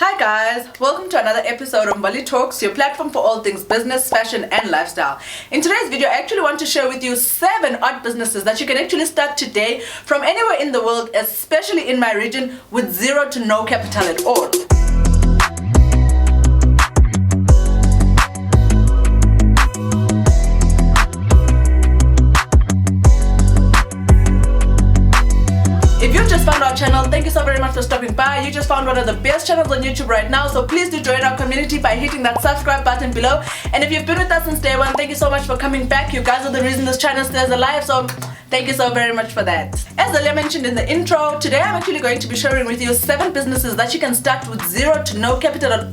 Hi guys, welcome to another episode of Mbali Talks, your platform for all things business, fashion and lifestyle. In today's video, I actually want to share with you 7 odd businesses that you can actually start today from anywhere in the world, especially in my region, with zero to no capital at all. If you just found our channel, thank you so very much for stopping by. You just found one of the best channels on YouTube right now, so please do join our community by hitting that subscribe button below. And if you've been with us since day one, thank you so much for coming back. You guys are the reason this channel stays alive, so thank you so very much for that. As earlier mentioned in the intro, today I'm actually going to be sharing with you 7 businesses that you can start with zero to no capital at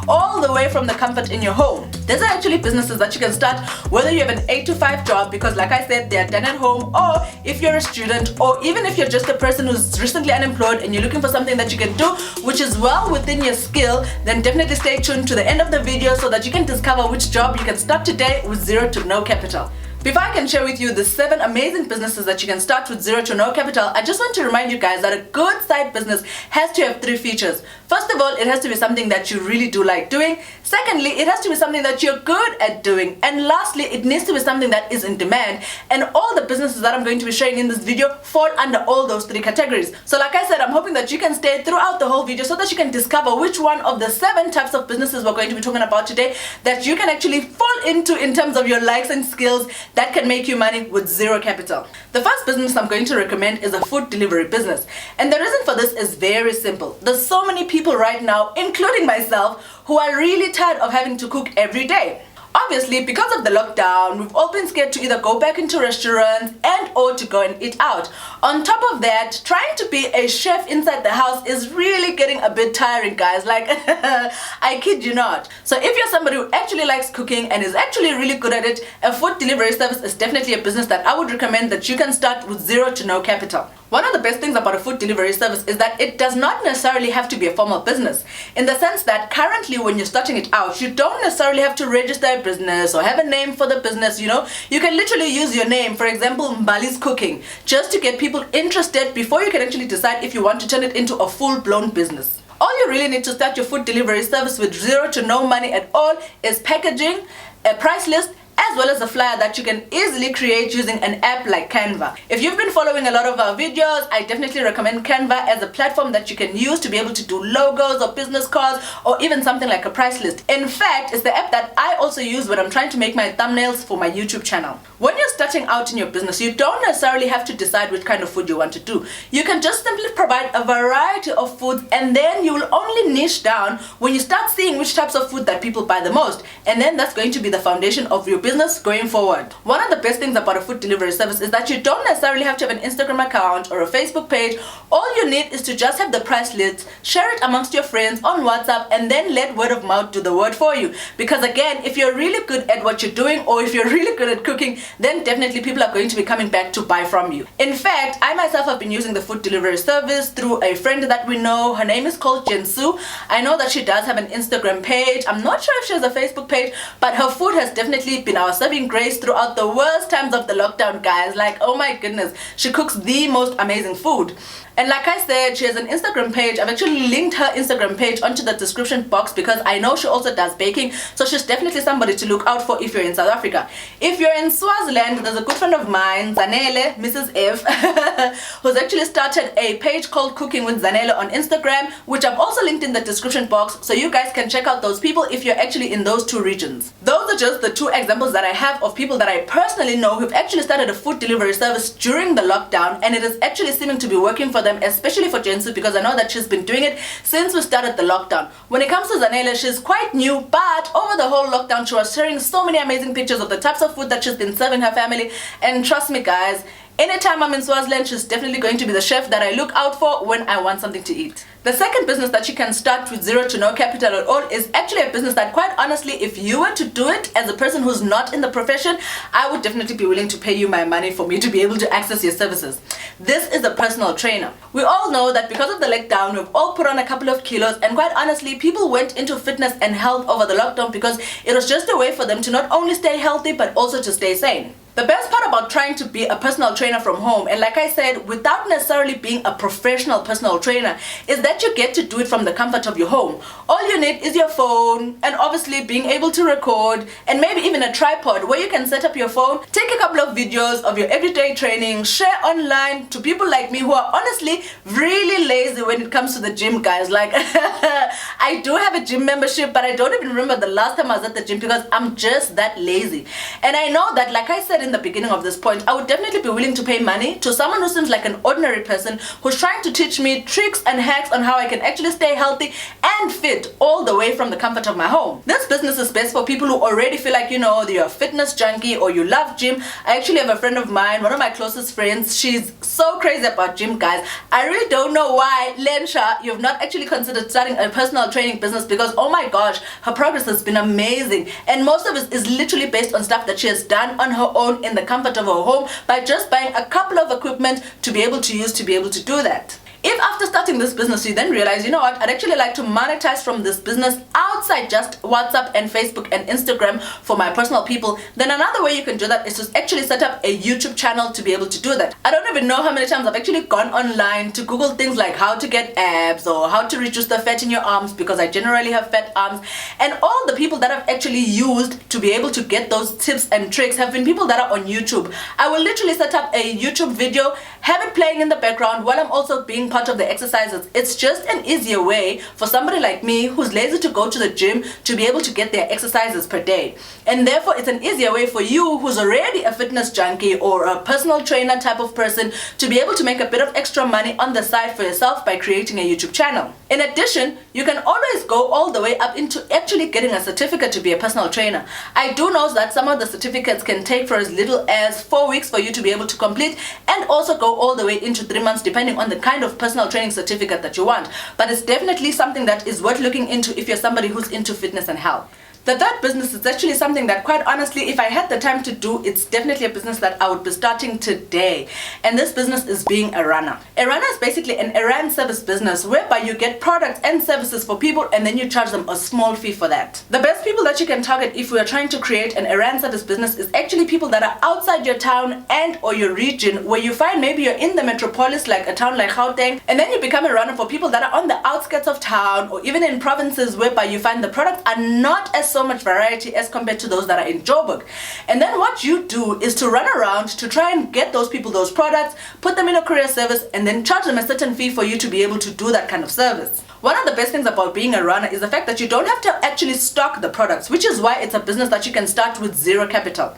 all the way from the comfort in your home. These are actually businesses that you can start whether you have an 8 to 5 job, because like I said, they're done at home, or if you're a student, or even if you're just a person who's recently unemployed and you're looking for something that you can do which is well within your skill, then definitely stay tuned to the end of the video so that you can discover which job you can start today with zero to no capital. Before I can share with you the 7 amazing businesses that you can start with zero to no capital, I just want to remind you guys that a good side business has to have 3 features. First of all, it has to be something that you really do like doing. Secondly, it has to be something that you're good at doing. And lastly, it needs to be something that is in demand. And all the businesses that I'm going to be sharing in this video fall under all those 3 categories. So like I said, I'm hoping that you can stay throughout the whole video so that you can discover which one of the 7 types of businesses we're going to be talking about today that you can actually fall into in terms of your likes and skills that can make you money with zero capital. The first business I'm going to recommend is a food delivery business. And the reason for this is very simple. There's so many people right now, including myself, who are really tired of having to cook every day. Obviously, because of the lockdown, we've all been scared to either go back into restaurants and or to go and eat out. On top of that, trying to be a chef inside the house is really getting a bit tiring, guys. Like, I kid you not. So if you're somebody who actually likes cooking and is actually really good at it, a food delivery service is definitely a business that I would recommend that you can start with zero to no capital. One of the best things about a food delivery service is that it does not necessarily have to be a formal business, in the sense that currently when you're starting it out, you don't necessarily have to register a business or have a name for the business. You know, you can literally use your name, for example, Mbali's Cooking, just to get people interested before you can actually decide if you want to turn it into a full-blown business. All you really need to start your food delivery service with zero to no money at all is packaging, a price list, as well as a flyer that you can easily create using an app like Canva. If you've been following a lot of our videos, I definitely recommend Canva as a platform that you can use to be able to do logos or business cards or even something like a price list. In fact, it's the app that I also use when I'm trying to make my thumbnails for my YouTube channel. When you're starting out in your business, you don't necessarily have to decide which kind of food you want to do. You can just simply provide a variety of foods, and then you will only niche down when you start seeing which types of food that people buy the most, and then that's going to be the foundation of your business going forward. One of the best things about a food delivery service is that you don't necessarily have to have an Instagram account or a Facebook page. All you need is to just have the price list, share it amongst your friends on WhatsApp, and then let word of mouth do the word for you. Because again, if you're really good at what you're doing, or if you're really good at cooking, then definitely people are going to be coming back to buy from you. In fact, I myself have been using the food delivery service through a friend that we know. Her name is called Jinsu. I know that she does have an Instagram page. I'm not sure if she has a Facebook page, but her food has definitely been our saving grace throughout the worst times of the lockdown, guys. Like, oh my goodness, she cooks the most amazing food. And like I said, she has an Instagram page. I've actually linked her Instagram page onto the description box because I know she also does baking, so she's definitely somebody to look out for if you're in South Africa. If you're in Swaziland, there's a good friend of mine, Zanele, Mrs. F, who's actually started a page called Cooking with Zanele on Instagram, which I've also linked in the description box, so you guys can check out those people if you're actually in those 2 regions. Those are just the 2 examples that I have of people that I personally know who've actually started a food delivery service during the lockdown, and it is actually seeming to be working for them, especially for Jensu, because I know that she's been doing it since we started the lockdown. When it comes to Zanele, she's quite new, but over the whole lockdown she was sharing so many amazing pictures of the types of food that she's been serving her family, and trust me guys, anytime I'm in Swaziland, she's definitely going to be the chef that I look out for when I want something to eat. The second business that you can start with zero to no capital at all is actually a business that, quite honestly, if you were to do it as a person who's not in the profession, I would definitely be willing to pay you my money for me to be able to access your services. This is a personal trainer. We all know that because of the lockdown, we've all put on a couple of kilos, and quite honestly, people went into fitness and health over the lockdown because it was just a way for them to not only stay healthy but also to stay sane. The best part about trying to be a personal trainer from home, and like I said, without necessarily being a professional personal trainer, is that you get to do it from the comfort of your home. All you need is your phone and obviously being able to record, and maybe even a tripod where you can set up your phone, take a couple of videos of your everyday training, share online to people like me who are honestly really lazy when it comes to the gym, guys. Like I do have a gym membership, but I don't even remember the last time I was at the gym because I'm just that lazy. And I know that, like I said in the beginning of this point, I would definitely be willing to pay money to someone who seems like an ordinary person who's trying to teach me tricks and hacks on how I can actually stay healthy and fit all the way from the comfort of my home. This business is best for people who already feel like, you know, you're a fitness junkie or you love gym. I actually have a friend of mine, one of my closest friends. She's so crazy about gym, guys. I really don't know why, Lensha, you've not actually considered starting a personal training business, because oh my gosh, her progress has been amazing, and most of it is literally based on stuff that she has done on her own in the comfort of her home by just buying a couple of equipment to be able to use to be able to do that. If after starting this business you then realize, you know what, I'd actually like to monetize from this business outside just WhatsApp and Facebook and Instagram for my personal people, then another way you can do that is to actually set up a YouTube channel to be able to do that. I don't even know how many times I've actually gone online to Google things like how to get abs or how to reduce the fat in your arms, because I generally have fat arms, and all the people that I've actually used to be able to get those tips and tricks have been people that are on YouTube. I will literally set up a YouTube video, have it playing in the background while I'm also being part of the exercises. It's just an easier way for somebody like me who's lazy to go to the gym to be able to get their exercises per day. And therefore it's an easier way for you who's already a fitness junkie or a personal trainer type of person to be able to make a bit of extra money on the side for yourself by creating a YouTube channel. In addition, you can always go all the way up into actually getting a certificate to be a personal trainer. I do know that some of the certificates can take for as little as 4 weeks for you to be able to complete, and also go all the way into 3 months depending on the kind of personal training certificate that you want. But it's definitely something that is worth looking into if you're somebody who's into fitness and health. The third business is actually something that, quite honestly, if I had the time to do, it's definitely a business that I would be starting today. And this business is being a runner. A runner is basically an errand service business whereby you get products and services for people and then you charge them a small fee for that. The best people that you can target if we are trying to create an errand service business is actually people that are outside your town and or your region, where you find maybe you're in the metropolis, like a town like Gauteng, and then you become a runner for people that are on the outskirts of town, or even in provinces whereby you find the products are not as so much variety as compared to those that are in Joburg. And then what you do is to run around to try and get those people those products, put them in a courier service, and then charge them a certain fee for you to be able to do that kind of service. One of the best things about being a runner is the fact that you don't have to actually stock the products, which is why it's a business that you can start with zero capital.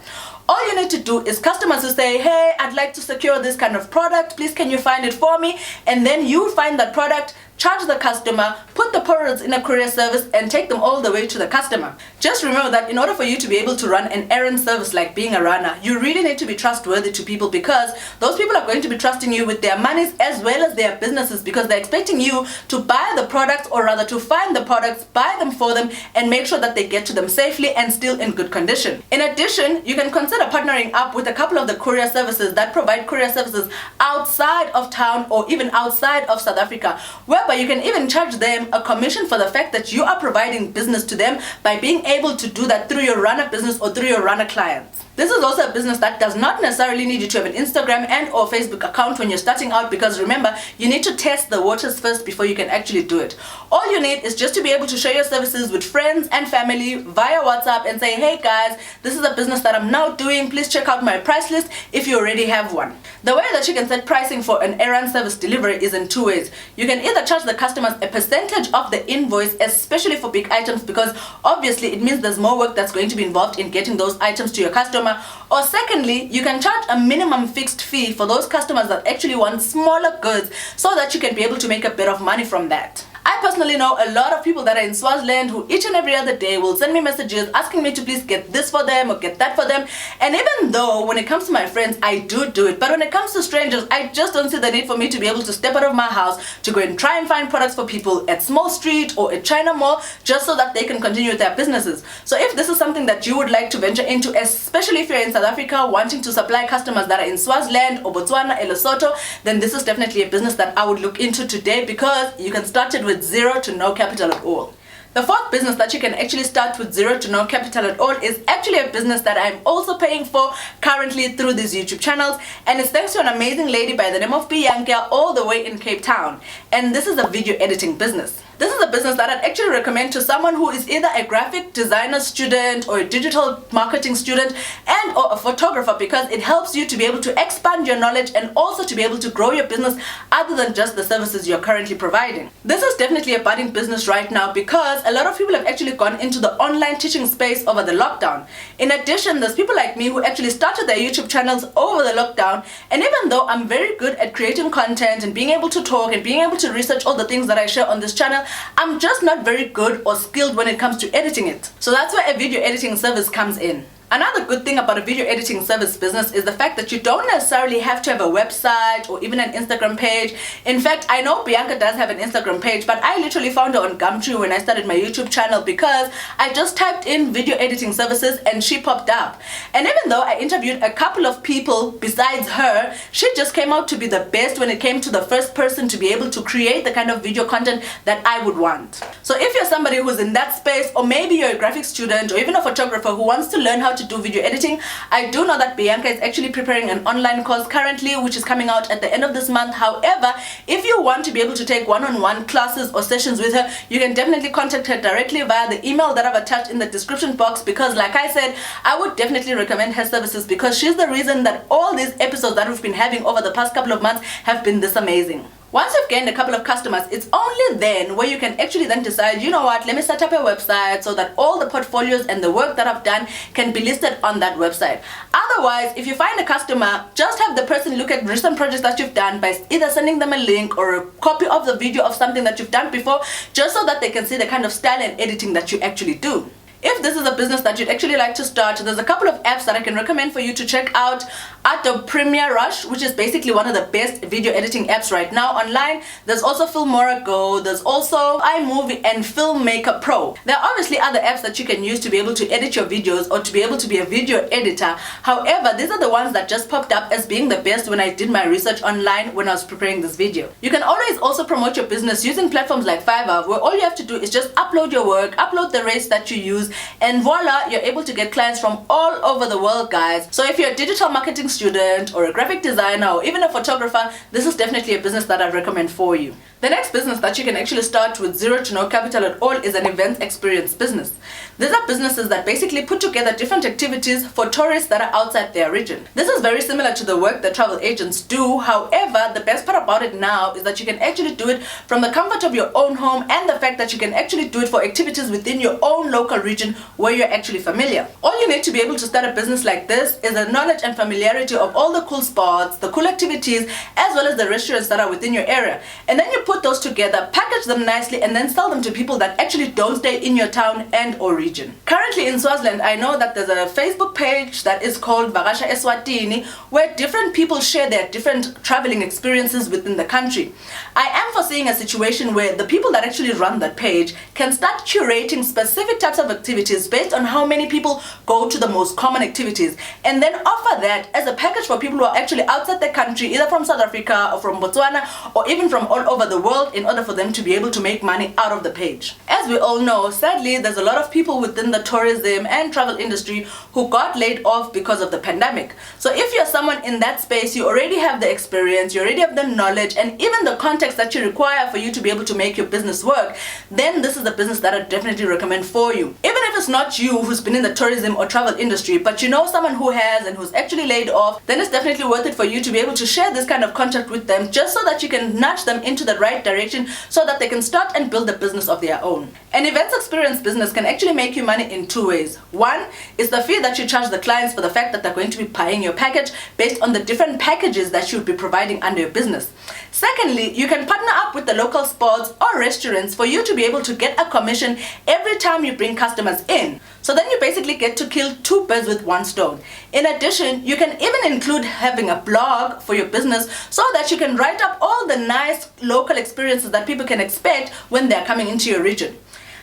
All you need to do is customers who say, hey, I'd like to secure this kind of product, please can you find it for me? And then you find that product, charge the customer, put the products in a courier service, and take them all the way to the customer. Just remember that in order for you to be able to run an errand service like being a runner, you really need to be trustworthy to people, because those people are going to be trusting you with their monies as well as their businesses, because they're expecting you to buy the products, or rather to find the products, buy them for them, and make sure that they get to them safely and still in good condition. In addition, you can consider partnering up with a couple of the courier services that provide courier services outside of town or even outside of South Africa, whereby you can even charge them a commission for the fact that you are providing business to them by being able to do that through your runner business or through your runner clients. This is also a business that does not necessarily need you to have an Instagram and or Facebook account when you're starting out, because remember, you need to test the waters first before you can actually do it. All you need is just to be able to share your services with friends and family via WhatsApp and say, hey guys, this is a business that I'm now doing, please check out my price list if you already have one. The way that you can set pricing for an errand service delivery is in two ways. You can either charge the customers a percentage of the invoice, especially for big items, because obviously it means there's more work that's going to be involved in getting those items to your customer. Or secondly, you can charge a minimum fixed fee for those customers that actually want smaller goods, so that you can be able to make a bit of money from that. I personally know a lot of people that are in Swaziland who each and every other day will send me messages asking me to please get this for them or get that for them. And even though when it comes to my friends, I do it, but when it comes to strangers, I just don't see the need for me to be able to step out of my house to go and try and find products for people at Small Street or at China Mall just so that they can continue with their businesses. So if this is something that you would like to venture into, especially if you're in South Africa wanting to supply customers that are in Swaziland or Botswana or Lesotho, then this is definitely a business that I would look into today, because you can start it with zero to no capital at all. The fourth business that you can actually start with zero to no capital at all is actually a business that I'm also paying for currently through these YouTube channels, and it's thanks to an amazing lady by the name of Bianca all the way in Cape Town. And this is a video editing business. This is a business that I'd actually recommend to someone who is either a graphic designer student or a digital marketing student and or a photographer, because it helps you to be able to expand your knowledge and also to be able to grow your business other than just the services you're currently providing. This is definitely a budding business right now because a lot of people have actually gone into the online teaching space over the lockdown. In addition, there's people like me who actually started their YouTube channels over the lockdown, and even though I'm very good at creating content and being able to talk and being able to research all the things that I share on this channel, I'm just not very good or skilled when it comes to editing it. So that's where a video editing service comes in. Another good thing about a video editing service business is the fact that you don't necessarily have to have a website or even an Instagram page. In fact, I know Bianca does have an Instagram page, but I literally found her on Gumtree when I started my YouTube channel because I just typed in video editing services and she popped up. And even though I interviewed a couple of people besides her, she just came out to be the best when it came to the first person to be able to create the kind of video content that I would want. So if you're somebody who's in that space, or maybe you're a graphic student or even a photographer who wants to learn how to do video editing, I do know that Bianca is actually preparing an online course currently, which is coming out at the end of this month. However, if you want to be able to take one-on-one classes or sessions with her, you can definitely contact her directly via the email that I've attached in the description box, because like I said, I would definitely recommend her services because she's the reason that all these episodes that we've been having over the past couple of months have been this amazing. Once you've gained a couple of customers, it's only then where you can actually then decide, you know what, let me set up a website so that all the portfolios and the work that I've done can be listed on that website. Otherwise, if you find a customer, just have the person look at recent projects that you've done by either sending them a link or a copy of the video of something that you've done before, just so that they can see the kind of style and editing that you actually do. If this is a business that you'd actually like to start, there's a couple of apps that I can recommend for you to check out. Adobe Premiere Rush, which is basically one of the best video editing apps right now online. There's also Filmora Go, there's also iMovie and Filmmaker Pro. There are obviously other apps that you can use to be able to edit your videos or to be able to be a video editor. However, these are the ones that just popped up as being the best when I did my research online when I was preparing this video. You can always also promote your business using platforms like Fiverr, where all you have to do is just upload your work, upload the rates that you use, and voila, you're able to get clients from all over the world, guys. So if you're a digital marketing student or a graphic designer or even a photographer, this is definitely a business that I recommend for you. The next business that you can actually start with zero to no capital at all is an event experience business. These are businesses that basically put together different activities for tourists that are outside their region. This is very similar to the work that travel agents do. However, the best part about it now is that you can actually do it from the comfort of your own home, and the fact that you can actually do it for activities within your own local region where you're actually familiar. All you need to be able to start a business like this is the knowledge and familiarity of all the cool spots, the cool activities, as well as the restaurants that are within your area. And then you put those together, package them nicely, and then sell them to people that actually don't stay in your town and or region. Currently in Swaziland, I know that there's a Facebook page that is called Vakasha Eswatini, where different people share their different traveling experiences within the country. I am foreseeing a situation where the people that actually run that page can start curating specific types of activities based on how many people go to the most common activities, and then offer that as a package for people who are actually outside the country, either from South Africa or from Botswana or even from all over the world, in order for them to be able to make money out of the page. As we all know, sadly, there's a lot of people within the tourism and travel industry who got laid off because of the pandemic. So if you're someone in that space, you already have the experience, you already have the knowledge, and even the context that you require for you to be able to make your business work, then this is the business that I definitely recommend for you. Even if it's not you who's been in the tourism or travel industry, but you know someone who has and who's actually laid off, then it's definitely worth it for you to be able to share this kind of content with them, just so that you can nudge them into the right direction so that they can start and build a business of their own. An events experience business can actually make you money in two ways. One is the fee that you charge the clients for the fact that they're going to be buying your package based on the different packages that you'll be providing under your business. Secondly, you can partner up with the local spots or restaurants for you to be able to get a commission every time you bring customers in. So then you basically get to kill two birds with one stone. In addition, you can even include having a blog for your business so that you can write up all the nice local experiences that people can expect when they're coming into your region.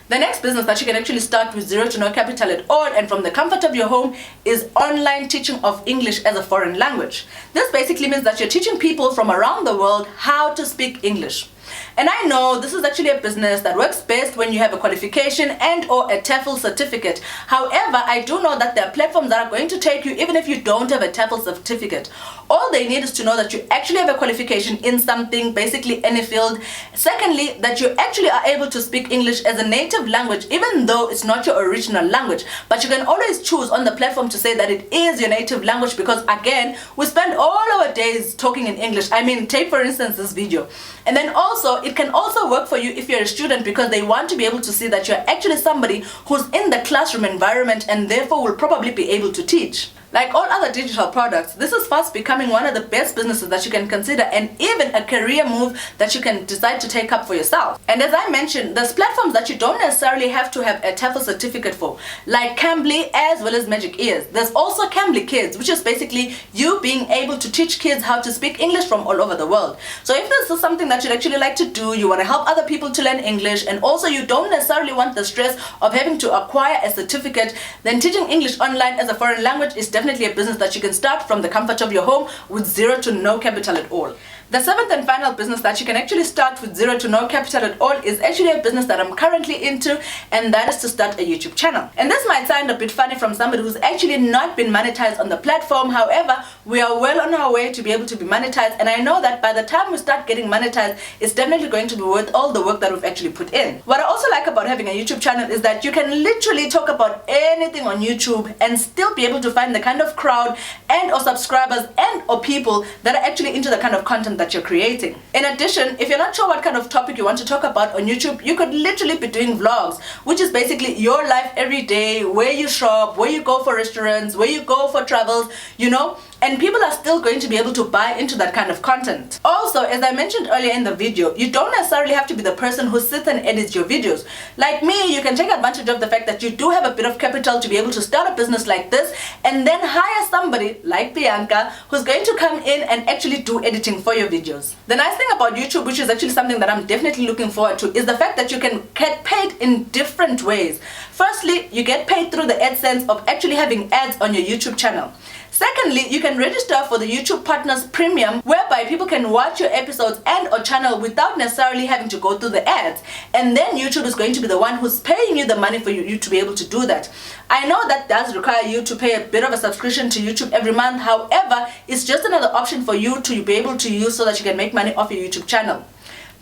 The next business that you can actually start with zero to no capital at all and from the comfort of your home is online teaching of English as a foreign language. This basically means that you're teaching people from around the world how to speak English. And I know this is actually a business that works best when you have a qualification and or a TEFL certificate. However, I do know that there are platforms that are going to take you even if you don't have a TEFL certificate. All they need is to know that you actually have a qualification in something, basically any field. Secondly, that you actually are able to speak English as a native language, even though it's not your original language. But you can always choose on the platform to say that it is your native language, because again, we spend all our days talking in English. I mean, take for instance this video. And then also, it can also work for you if you're a student, because they want to be able to see that you're actually somebody who's in the classroom environment and therefore will probably be able to teach. Like all other digital products, this is fast becoming one of the best businesses that you can consider, and even a career move that you can decide to take up for yourself. And as I mentioned, there's platforms that you don't necessarily have to have a TEFL certificate for, like Mbali as well as Magic Ears. There's also Mbali Kids, which is basically you being able to teach kids how to speak English from all over the world. So if this is something that you'd actually like to do, you want to help other people to learn English, and also you don't necessarily want the stress of having to acquire a certificate, then teaching English online as a foreign language is definitely a business that you can start from the comfort of your home with zero to no capital at all. The seventh and final business that you can actually start with zero to no capital at all is actually a business that I'm currently into, and that is to start a YouTube channel. And this might sound a bit funny from somebody who's actually not been monetized on the platform. However, we are well on our way to be able to be monetized, and I know that by the time we start getting monetized, it's definitely going to be worth all the work that we've actually put in. What I also like about having a YouTube channel is that you can literally talk about anything on YouTube and still be able to find the kind of crowd and or subscribers and or people that are actually into the kind of content that you're creating. In addition, if you're not sure what kind of topic you want to talk about on YouTube, you could literally be doing vlogs, which is basically your life every day, where you shop, where you go for restaurants, where you go for travels, you know, and people are still going to be able to buy into that kind of content. Also, as I mentioned earlier in the video, you don't necessarily have to be the person who sits and edits your videos. Like me, you can take advantage of the fact that you do have a bit of capital to be able to start a business like this, and then hire somebody like Bianca who's going to come in and actually do editing for your videos. The nice thing about YouTube, which is actually something that I'm definitely looking forward to, is the fact that you can get paid in different ways. Firstly, you get paid through the AdSense of actually having ads on your YouTube channel. Secondly, you can register for the YouTube Partners Premium, whereby people can watch your episodes and or channel without necessarily having to go through the ads. And then YouTube is going to be the one who's paying you the money for you to be able to do that. I know that does require you to pay a bit of a subscription to YouTube every month. However, it's just another option for you to be able to use so that you can make money off your YouTube channel.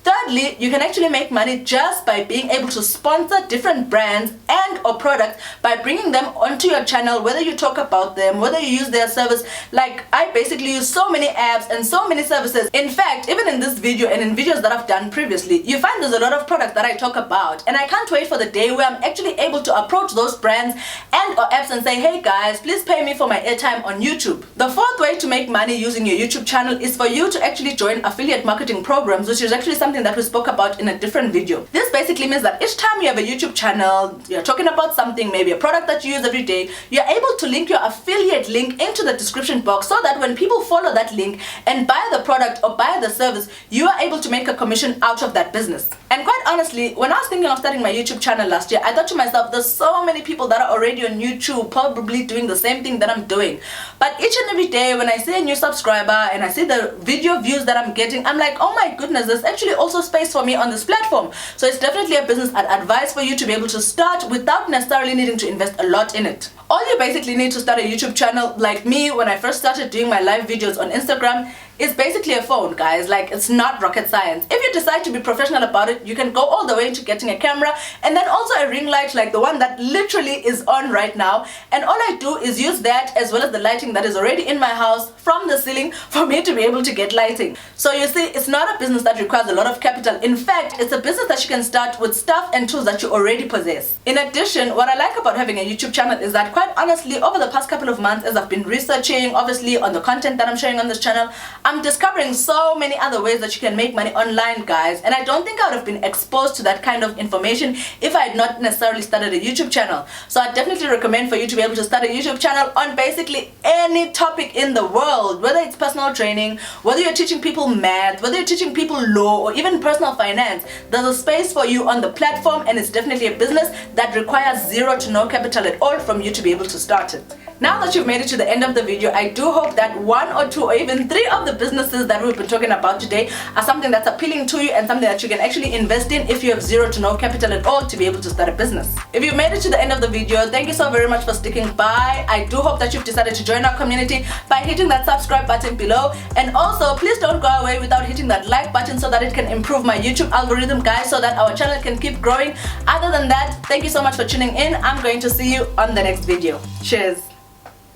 Thirdly, you can actually make money just by being able to sponsor different brands and or products by bringing them onto your channel, whether you talk about them, whether you use their service. Like, I basically use so many apps and so many services. In fact, even in this video and in videos that I've done previously, you find there's a lot of products that I talk about, and I can't wait for the day where I'm actually able to approach those brands and or apps and say, hey guys, please pay me for my airtime on YouTube. The fourth way to make money using your YouTube channel is for you to actually join affiliate marketing programs, which is actually something that we spoke about in a different video. This basically means that each time you have a YouTube channel, you're talking about something, maybe a product that you use every day, you're able to link your affiliate link into the description box so that when people follow that link and buy the product or buy the service, you are able to make a commission out of that business. And quite honestly, when I was thinking of starting my YouTube channel last year, I thought to myself, there's so many people that are already on YouTube probably doing the same thing that I'm doing. But each and every day when I see a new subscriber and I see the video views that I'm getting, I'm like, oh my goodness, there's actually also space for me on this platform. So it's definitely a business I'd advise for you to be able to start without necessarily needing to invest a lot in it. All you basically need to start a YouTube channel, like me when I first started doing my live videos on Instagram, is basically a phone, guys. Like, it's not rocket science. If you decide to be professional about it, you can go all the way into getting a camera and then also a ring light like the one that literally is on right now. And all I do is use that as well as the lighting that is already in my house from the ceiling for me to be able to get lighting. So you see, it's not a business that requires a lot of capital. In fact, it's a business that you can start with stuff and tools that you already possess. In addition, what I like about having a YouTube channel is that, quite honestly, over the past couple of months, as I've been researching, obviously, on the content that I'm sharing on this channel, I'm discovering so many other ways that you can make money online, guys. And I don't think I would have been exposed to that kind of information if I had not necessarily started a YouTube channel. So I definitely recommend for you to be able to start a YouTube channel on basically any topic in the world, whether it's personal training, whether you're teaching people math, whether you're teaching people law, or even personal finance. There's a space for you on the platform, and it's definitely a business that requires zero to no capital at all from you to be able to start it. Now that you've made it to the end of the video, I do hope that 1 or 2 or even 3 of the businesses that we've been talking about today are something that's appealing to you and something that you can actually invest in if you have zero to no capital at all to be able to start a business. If you've made it to the end of the video, thank you so very much for sticking by. I do hope that you've decided to join our community by hitting that subscribe button below, and also please don't go away without hitting that like button so that it can improve my YouTube algorithm, guys, so that our channel can keep growing. Other than that, thank you so much for tuning in. I'm going to see you on the next video. Cheers.